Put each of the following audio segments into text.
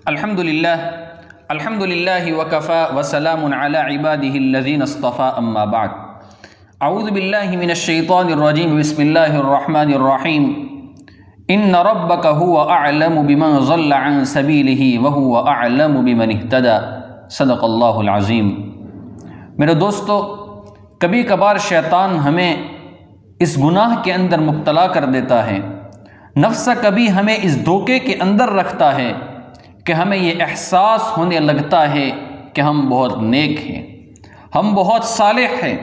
الحمد للہ وکفى وسلام علی عباده الذین اصطفى اما بعد اعوذ باللہ من الشیطان الرجیم بسم اللہ الرحمن الرحیم ان ربک هو اعلم بمن ضل عن سبیلہ وهو اعلم بمن اہتدی صدق اللہ العظیم۔ میرے دوستو، کبھی کبھار شیطان ہمیں اس گناہ کے اندر مبتلا کر دیتا ہے، نفس کبھی ہمیں اس دھوکے کے اندر رکھتا ہے کہ ہمیں یہ احساس ہونے لگتا ہے کہ ہم بہت نیک ہیں، ہم بہت صالح ہیں،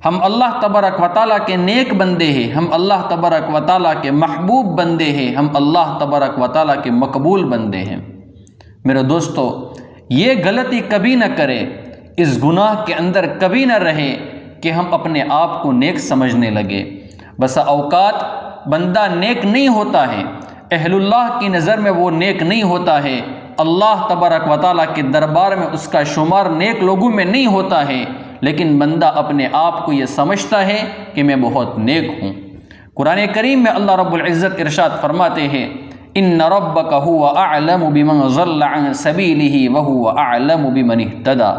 ہم اللہ تبارک و تعالیٰ کے نیک بندے ہیں، ہم اللہ تبارک و تعالیٰ کے محبوب بندے ہیں، ہم اللہ تبارک و تعالیٰ کے مقبول بندے ہیں۔ میرے دوستو، یہ غلطی کبھی نہ کرے، اس گناہ کے اندر کبھی نہ رہے کہ ہم اپنے آپ کو نیک سمجھنے لگے۔ بسا اوقات بندہ نیک نہیں ہوتا ہے، اہل اللہ کی نظر میں وہ نیک نہیں ہوتا ہے، اللہ تبارک و تعالیٰ کے دربار میں اس کا شمار نیک لوگوں میں نہیں ہوتا ہے، لیکن بندہ اپنے آپ کو یہ سمجھتا ہے کہ میں بہت نیک ہوں۔ قرآن کریم میں اللہ رب العزت ارشاد فرماتے ہیں، ان ربک هو اعلم بمن ضل عن سبیلہ وهو اعلم بمن اہتدی۔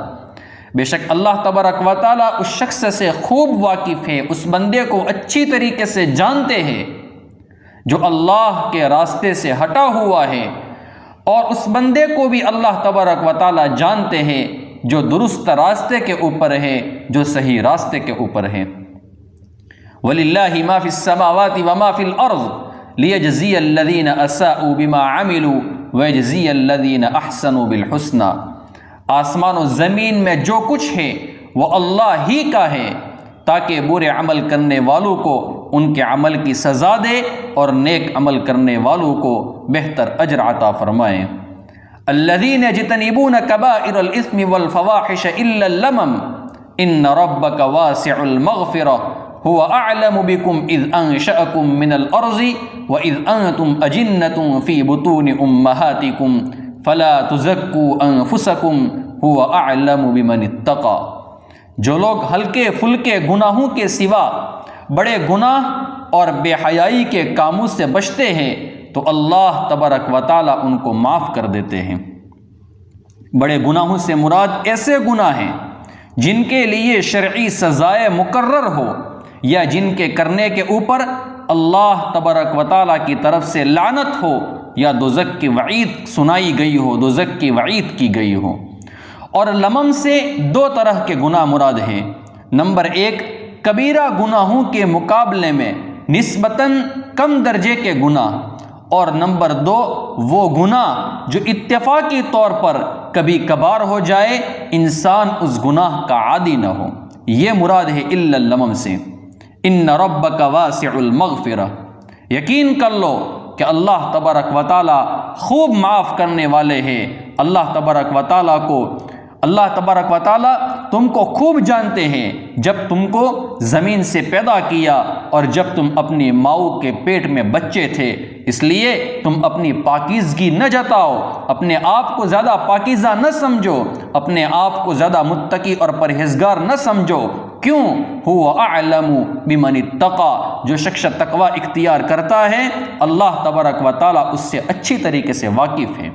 بے شک اللہ تبارک و تعالیٰ اس شخص سے خوب واقف ہے، اس بندے کو اچھی طریقے سے جانتے ہیں جو اللہ کے راستے سے ہٹا ہوا ہے، اور اس بندے کو بھی اللہ تبارک و تعالیٰ جانتے ہیں جو درست راستے کے اوپر ہے، جو صحیح راستے کے اوپر ہے۔ وَلِلَّهِ مَا فِي السَّمَاوَاتِ وَمَا فِي الْأَرْضِ لِيَجْزِيَ الَّذِينَ أَسَاءُوا بِمَا عَمِلُوا وَيَجْزِيَ الَّذِينَ أَحْسَنُوا بِالْحُسْنَى۔ آسمان و زمین میں جو کچھ ہے وہ اللہ ہی کا ہے، تاکہ برے عمل کرنے والوں کو ان کے عمل کی سزا دے اور نیک عمل کرنے والوں کو بہتر اجر عطا فرمائے۔ الذین یجتنبون کبائر الاثم والفواحش الا اللمم ان ربک واسع المغفرہ هو اعلم بکم اذ انشأکم من الارض واذ انتم اجنۃ فی بطون امہاتکم فلا تزکوا انفسکم هو اعلم بمن اتقی۔ جو لوگ ہلکے پھلکے گناہوں کے سوا بڑے گناہ اور بے حیائی کے کاموں سے بچتے ہیں تو اللہ تبارک و تعالیٰ ان کو معاف کر دیتے ہیں۔ بڑے گناہوں سے مراد ایسے گناہ ہیں جن کے لیے شرعی سزائے مقرر ہو یا جن کے کرنے کے اوپر اللہ تبارک و تعالیٰ کی طرف سے لعنت ہو یا دوزخ کی وعید سنائی گئی ہو، دوزخ کی وعید کی گئی ہو۔ اور لمم سے دو طرح کے گناہ مراد ہیں۔ نمبر ایک، کبیرہ گناہوں کے مقابلے میں نسبتاً کم درجے کے گناہ، اور نمبر دو، وہ گناہ جو اتفاقی طور پر کبھی کبھار ہو جائے، انسان اس گناہ کا عادی نہ ہو۔ یہ مراد ہے الا اللمم سے۔ ان ربک واسع المغفرہ، یقین کر لو کہ اللہ تبارک و تعالیٰ خوب معاف کرنے والے ہیں۔ اللہ تبارک و تعالیٰ تم کو خوب جانتے ہیں، جب تم کو زمین سے پیدا کیا اور جب تم اپنی ماؤں کے پیٹ میں بچے تھے، اس لیے تم اپنی پاکیزگی نہ جتاؤ، اپنے آپ کو زیادہ پاکیزہ نہ سمجھو، اپنے آپ کو زیادہ متقی اور پرہیزگار نہ سمجھو۔ کیوں؟ هو اعلم بمن اتقی، جو شخص تقوی اختیار کرتا ہے اللہ تبارک و تعالیٰ اس سے اچھی طریقے سے واقف ہے۔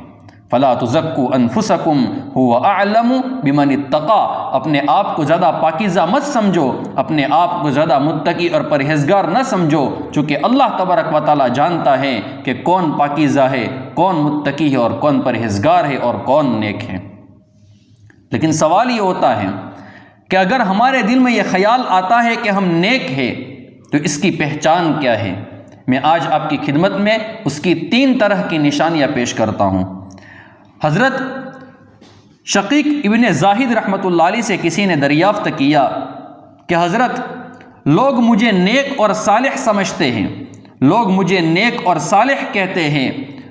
فلا تزکوا انفسکم هو اعلم بمن اتقی، اپنے آپ کو زیادہ پاکیزہ مت سمجھو، اپنے آپ کو زیادہ متقی اور پرہیزگار نہ سمجھو، چونکہ اللہ تبارک و تعالیٰ جانتا ہے کہ کون پاکیزہ ہے، کون متقی ہے اور کون پرہیزگار ہے اور کون نیک ہے۔ لیکن سوال یہ ہوتا ہے کہ اگر ہمارے دل میں یہ خیال آتا ہے کہ ہم نیک ہیں تو اس کی پہچان کیا ہے؟ میں آج آپ کی خدمت میں اس کی 3 طرح کی نشانیاں پیش کرتا ہوں۔ حضرت شقیق ابن زاہد رحمۃ اللہ علیہ سے کسی نے دریافت کیا کہ حضرت، لوگ مجھے نیک اور صالح سمجھتے ہیں، لوگ مجھے نیک اور صالح کہتے ہیں،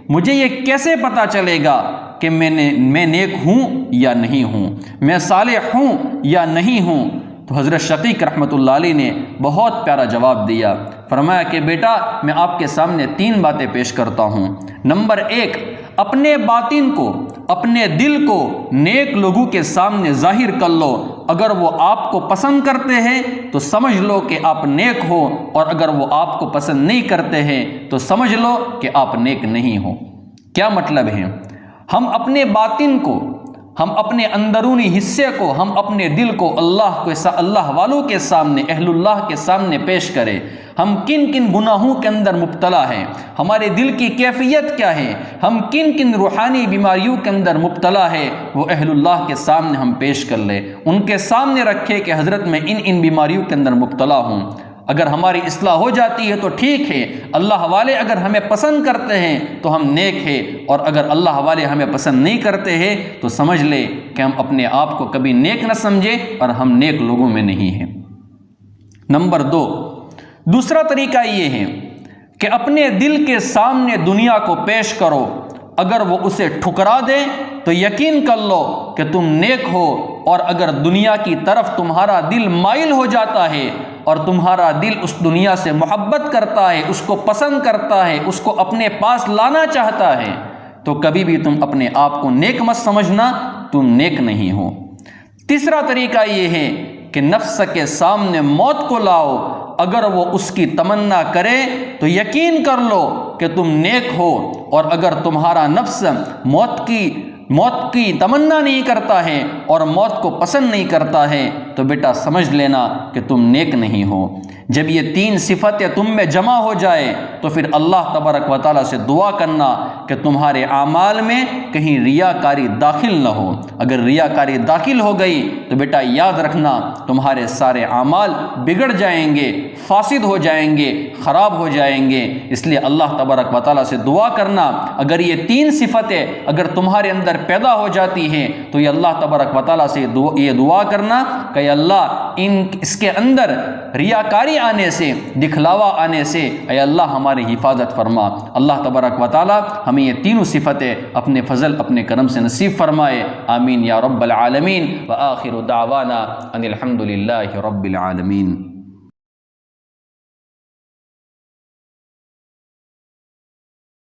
مجھے یہ کیسے پتہ چلے گا کہ میں نیک ہوں یا نہیں ہوں، میں صالح ہوں یا نہیں ہوں؟ تو حضرت شقیق رحمۃ اللہ علیہ نے بہت پیارا جواب دیا۔ فرمایا کہ بیٹا، میں آپ کے سامنے 3 باتیں پیش کرتا ہوں۔ نمبر 1، اپنے باطن کو، اپنے دل کو نیک لوگوں کے سامنے ظاہر کر لو۔ اگر وہ آپ کو پسند کرتے ہیں تو سمجھ لو کہ آپ نیک ہو، اور اگر وہ آپ کو پسند نہیں کرتے ہیں تو سمجھ لو کہ آپ نیک نہیں ہو۔ کیا مطلب ہے؟ ہم اپنے باطن کو، ہم اپنے اندرونی حصے کو، ہم اپنے دل کو اللہ والوں کے سامنے، اہل اللہ کے سامنے پیش کریں۔ ہم کن کن گناہوں کے اندر مبتلا ہیں، ہمارے دل کی کیفیت کیا ہے، ہم کن کن روحانی بیماریوں کے اندر مبتلا ہے، وہ اہل اللہ کے سامنے ہم پیش کر لیں، ان کے سامنے رکھے کہ حضرت میں ان بیماریوں کے اندر مبتلا ہوں۔ اگر ہماری اصلاح ہو جاتی ہے تو ٹھیک ہے، اللہ والے اگر ہمیں پسند کرتے ہیں تو ہم نیک ہیں، اور اگر اللہ والے ہمیں پسند نہیں کرتے ہیں تو سمجھ لے کہ ہم اپنے آپ کو کبھی نیک نہ سمجھیں اور ہم نیک لوگوں میں نہیں ہیں۔ نمبر 2، دوسرا طریقہ یہ ہے کہ اپنے دل کے سامنے دنیا کو پیش کرو، اگر وہ اسے ٹھکرا دے تو یقین کر لو کہ تم نیک ہو، اور اگر دنیا کی طرف تمہارا دل مائل ہو جاتا ہے اور تمہارا دل اس دنیا سے محبت کرتا ہے، اس کو پسند کرتا ہے، اس کو اپنے پاس لانا چاہتا ہے، تو کبھی بھی تم اپنے آپ کو نیک مت سمجھنا، تم نیک نہیں ہو۔ تیسرا طریقہ یہ ہے کہ نفس کے سامنے موت کو لاؤ، اگر وہ اس کی تمنا کرے تو یقین کر لو کہ تم نیک ہو، اور اگر تمہارا نفس موت کی تمنا نہیں کرتا ہے اور موت کو پسند نہیں کرتا ہے تو بیٹا سمجھ لینا کہ تم نیک نہیں ہو۔ جب یہ 3 صفتیں تم میں جمع ہو جائے تو پھر اللہ تبارک و تعالیٰ سے دعا کرنا کہ تمہارے اعمال میں کہیں ریاکاری داخل نہ ہو۔ اگر ریاکاری داخل ہو گئی تو بیٹا یاد رکھنا تمہارے سارے اعمال بگڑ جائیں گے، فاسد ہو جائیں گے، خراب ہو جائیں گے۔ اس لیے اللہ تبارک و تعالیٰ سے دعا کرنا، اگر یہ 3 صفتیں اگر تمہارے اندر پیدا ہو جاتی ہیں تو یہ اللہ تبارک و تعالیٰ سے یہ دعا کرنا کہ اللہ اس کے اندر ریاکاری آنے سے، دکھلاوا آنے سے اے اللہ ہماری حفاظت فرما۔ اللہ تبارک و تعالیٰ ہمیں یہ 3 صفتیں اپنے فضل اپنے کرم سے نصیب فرمائے، آمین یا رب العالمین۔ وآخر دعوانا ان الحمد للہ رب العالمین۔